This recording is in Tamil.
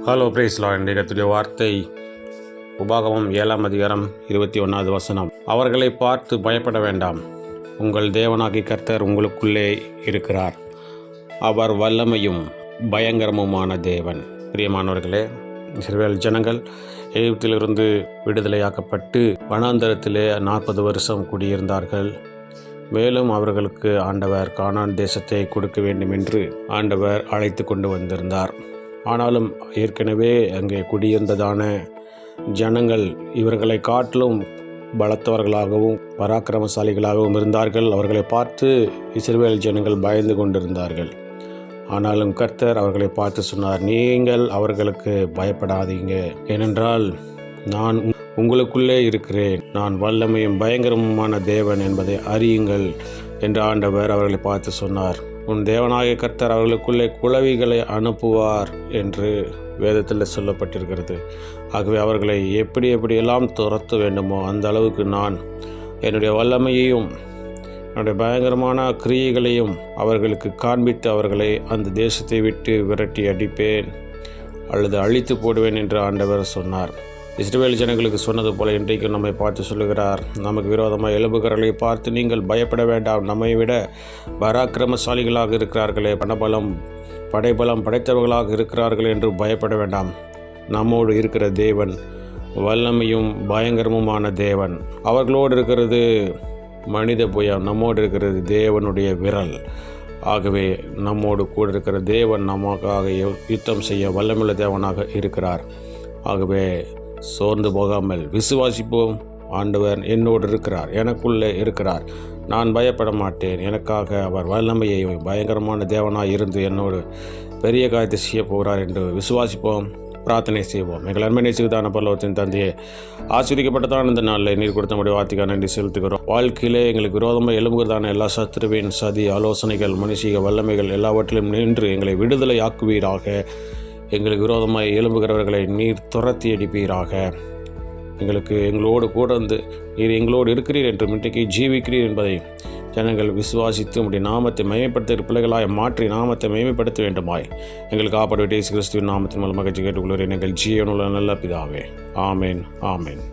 Hello price Lord. இன்றைய வார்த்தை உபாகமம் 7ஆம் அதிகாரம் 21வது வசனம். அவர்களை பார்த்து பயப்பட வேண்டாம், உங்கள் தேவனாகிய கர்த்தர் உங்களுக்குள்ளே இருக்கிறார். அவர் வல்லமையும் பயங்கரமுமான தேவன். பிரியமானவர்களே, இஸ்ரவேல் ஜனங்கள் எகிப்திலிருந்து விடுதலையாக்கப்பட்டு வனாந்தரத்திலே 40 வருஷம் குடியிருந்தார்கள். மேலும் அவர்களுக்கு ஆண்டவர் கானான் தேசத்தை கொடுக்க வேண்டும் என்று ஆண்டவர் அழைத்து கொண்டு வந்திருந்தார். ஆனாலும் ஏற்கனவே அங்கே குடியிருந்ததான ஜனங்கள் இவர்களை காட்டிலும் பலத்தவர்களாகவும் பராக்கிரமசாலிகளாகவும் இருந்தார்கள். அவர்களை பார்த்து இஸ்ரவேல் ஜனங்கள் பயந்து கொண்டிருந்தார்கள். ஆனாலும் கர்த்தர் அவர்களை பார்த்து சொன்னார், நீங்கள் அவர்களுக்கு பயப்படாதீங்க, ஏனென்றால் நான் உங்களுக்குள்ளே இருக்கிறேன். நான் வல்லமையும் பயங்கரமுமான தேவன் என்பதை அறியுங்கள் என்று ஆண்டவர் அவர்களை பார்த்து சொன்னார். உன் தேவனாகிய கர்த்தர் அவர்களுக்குள்ளே குளவிகளை அனுப்புவார் என்று வேதத்தில் சொல்லப்பட்டிருக்கிறது. ஆகவே அவர்களை எப்படியெல்லாம் துரத்த வேண்டுமோ அந்த அளவுக்கு நான் என்னுடைய வல்லமையையும் என்னுடைய பயங்கரமான கிரியைகளையும் அவர்களுக்கு காண்பித்து அவர்களை அந்த தேசத்தை விட்டு விரட்டி அடிப்பேன் அல்லது அழித்து போடுவேன் என்று ஆண்டவர் சொன்னார். இஸ்ரவேல் ஜனங்களுக்கு சொன்னது போல இன்றைக்கு நம்மை பார்த்து சொல்லுகிறார். நமக்கு விரோதமாக எழும்புகிறவர்களை பார்த்து நீங்கள் பயப்பட வேண்டாம், நம்மை விட பராக்கிரமசாலிகளாக இருக்கிறார்களே, படைபலம் படைத்தவர்களாக இருக்கிறார்கள் என்று பயப்பட வேண்டாம். நம்மோடு இருக்கிற தேவன் வல்லமையும் பயங்கரமுமான தேவன். அவர்களோடு இருக்கிறது மனித புயம், நம்மோடு இருக்கிறது தேவனுடைய விரல். ஆகவே நம்மோடு கூட இருக்கிற தேவன் நமக்காக யுத்தம் செய்ய வல்லமுள்ள தேவனாக இருக்கிறார். ஆகவே சோர்ந்து போகாமல் விசுவாசிப்போம். ஆண்டவர் என்னோடு இருக்கிறார், எனக்குள்ளே இருக்கிறார், நான் பயப்பட மாட்டேன். எனக்காக அவர் வல்லமையை பயங்கரமான தேவனாக இருந்து என்னோடு பெரிய காரியத்தை செய்ய போகிறார் என்று விசுவாசிப்போம். பிரார்த்தனை செய்வோம். எங்கள் அன்பை நேசிக்குதான பரலோகத்தின் தந்தையே, ஆஸ்வதிக்கப்பட்டதான இந்த நாளில் நீர் கொடுத்த முடிய வார்த்தைக்காக நன்றி செலுத்துகிறோம். வாழ்க்கையிலே எங்களுக்கு விரோதமாக எழும்புகிறதான எல்லா சத்துருவின் சதி ஆலோசனைகள் மனுஷிக வல்லமைகள் எல்லாவற்றிலும் நின்று எங்களை விடுதலை ஆக்குவீராக. எங்களுக்கு விரோதமாக எழும்புகிறவர்களை நீர் துரத்தி அடிப்பீராக. எங்களோடு கூட வந்து நீர் எங்களோடு இருக்கிறீர் என்று இன்றைக்கு ஜீவிக்கிறீர் என்பதை ஜனங்கள் விசுவாசித்து உம்முடைய நாமத்தை மகிமைப்படுத்துகிற பிள்ளைகளாய் மாற்றி நாமத்தை மகிமைப்படுத்த வேண்டுமாய் எங்களுக்கு காப்பாற்ற இயேசு கிறிஸ்துவின் நாமத்தின் மூலமாக கேட்டுக்கொள்கிறேன். எங்கள் ஜீவனுள்ள நல்ல பிதாவே. ஆமேன், ஆமேன்.